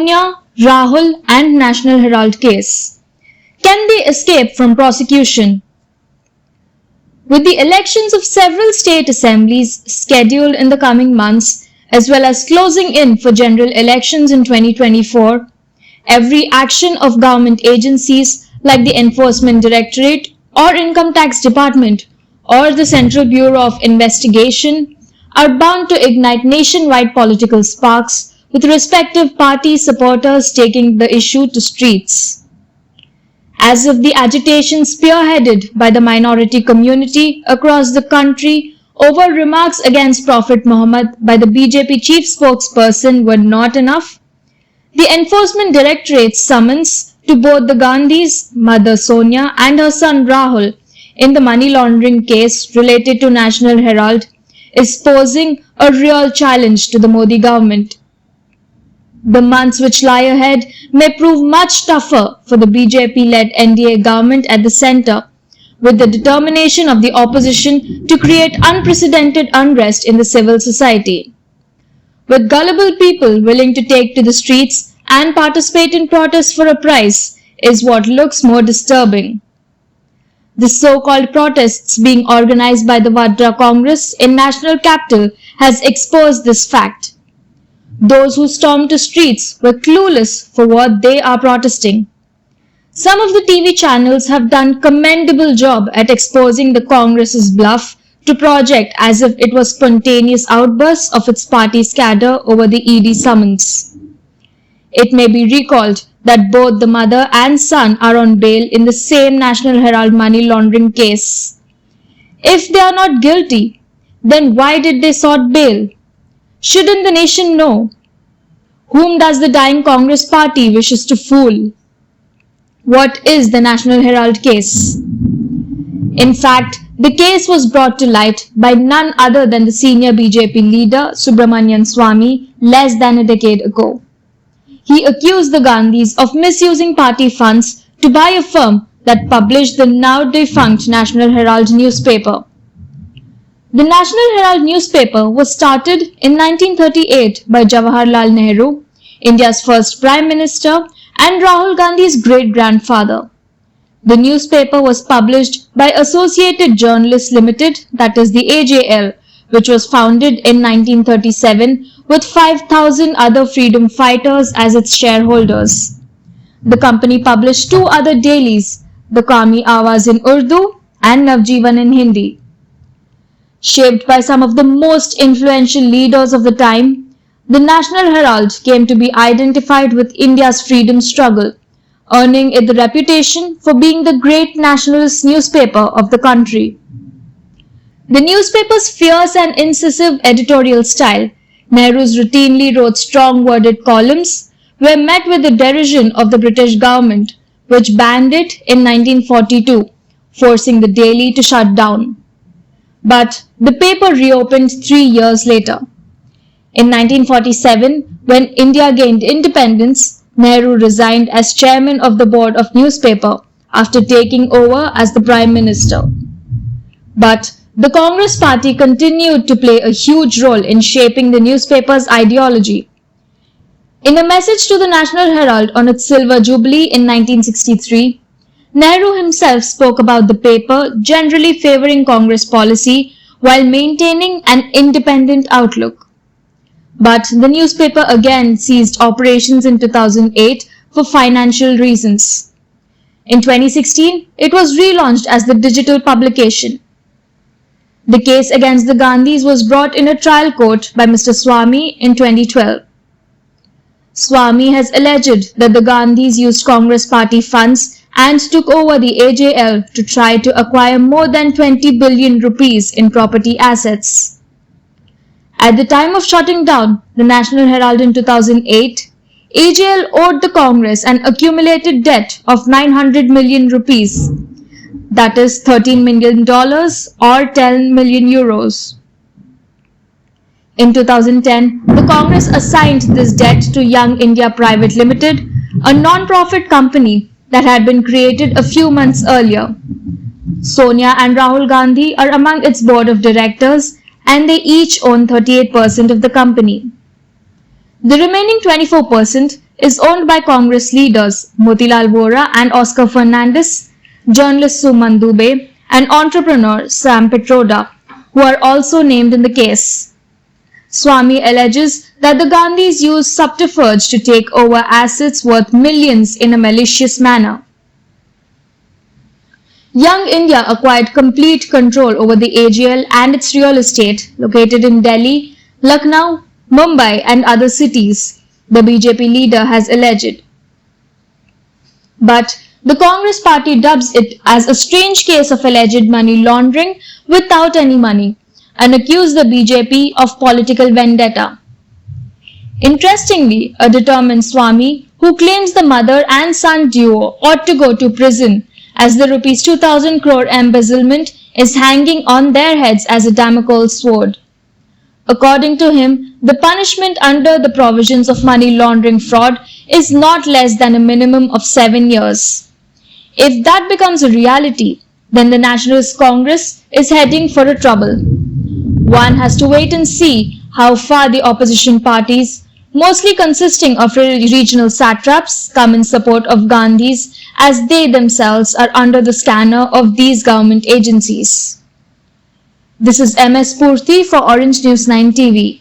Sonia, Rahul and National Herald case. Can they escape from prosecution? With the elections of several state assemblies scheduled in the coming months, as well as closing in for general elections in 2024, every action of government agencies like the Enforcement Directorate or Income Tax Department or the Central Bureau of Investigation are bound to ignite nationwide political sparks, with respective party supporters taking the issue to streets. As if the agitation spearheaded by the minority community across the country over remarks against Prophet Muhammad by the BJP chief spokesperson were not enough, the Enforcement Directorate's summons to both the Gandhis, mother Sonia and her son Rahul in the money laundering case related to National Herald is posing a real challenge to the Modi government. The months which lie ahead may prove much tougher for the BJP-led NDA government at the centre, with the determination of the opposition to create unprecedented unrest in the civil society. With gullible people willing to take to the streets and participate in protests for a price is what looks more disturbing. The so-called protests being organized by the Vadra Congress in national capital has exposed this fact. Those who stormed to streets were clueless for what they are protesting. Some of the TV channels have done commendable job at exposing the Congress's bluff to project as if it was spontaneous outbursts of its party's cadre over the ED summons. It may be recalled that both the mother and son are on bail in the same National Herald money laundering case. If they are not guilty, then why did they sought bail? Shouldn't the nation know? Whom does the dying Congress party wishes to fool? What is the National Herald case? In fact, the case was brought to light by none other than the senior BJP leader Subramanian Swamy less than a decade ago. He accused the Gandhis of misusing party funds to buy a firm that published the now defunct National Herald newspaper. The National Herald newspaper was started in 1938 by Jawaharlal Nehru, India's first Prime Minister and Rahul Gandhi's great-grandfather. The newspaper was published by Associated Journalists Limited, that is the AJL, which was founded in 1937 with 5,000 other freedom fighters as its shareholders. The company published two other dailies, the Qawmi Awaz in Urdu and Navjeevan in Hindi. Shaped by some of the most influential leaders of the time, the National Herald came to be identified with India's freedom struggle, earning it the reputation for being the great nationalist newspaper of the country. The newspaper's fierce and incisive editorial style, Nehru's routinely wrote strong-worded columns, were met with the derision of the British government, which banned it in 1942, forcing the daily to shut down. But the paper reopened 3 years later. In 1947, when India gained independence, Nehru resigned as chairman of the board of newspaper after taking over as the Prime Minister. But the Congress party continued to play a huge role in shaping the newspaper's ideology. In a message to the National Herald on its Silver Jubilee in 1963, Nehru himself spoke about the paper generally favoring Congress policy while maintaining an independent outlook. But the newspaper again ceased operations in 2008 for financial reasons. In 2016, it was relaunched as the digital publication. The case against the Gandhis was brought in a trial court by Mr. Swamy in 2012. Swamy has alleged that the Gandhis used Congress party funds and took over the AJL to try to acquire more than 20 billion rupees in property assets. At the time of shutting down the National Herald in 2008, AJL owed the Congress an accumulated debt of 900 million rupees, that is $13 million or 10 million euros. In 2010, the Congress assigned this debt to Young India Private Limited, a non-profit company that had been created a few months earlier. Sonia and Rahul Gandhi are among its board of directors and they each own 38% of the company. The remaining 24% is owned by Congress leaders Motilal Vora and Oscar Fernandez, journalist Suman Dubey, and entrepreneur Sam Pitroda, who are also named in the case. Swamy alleges that the Gandhis used subterfuge to take over assets worth millions in a malicious manner. Young India acquired complete control over the AGL and its real estate located in Delhi, Lucknow, Mumbai and other cities, the BJP leader has alleged. But the Congress party dubs it as a strange case of alleged money laundering without any money and accused the BJP of political vendetta. Interestingly, a determined Swamy, who claims the mother and son duo ought to go to prison as the Rs 2,000 crore embezzlement is hanging on their heads as a Damocles sword. According to him, the punishment under the provisions of money laundering fraud is not less than a minimum of 7 years. If that becomes a reality, then the Nationalist Congress is heading for a trouble. One has to wait and see how far the opposition parties, mostly consisting of regional satraps, come in support of Gandhis as they themselves are under the scanner of these government agencies. This is MS Purthy for Orange News 9 TV.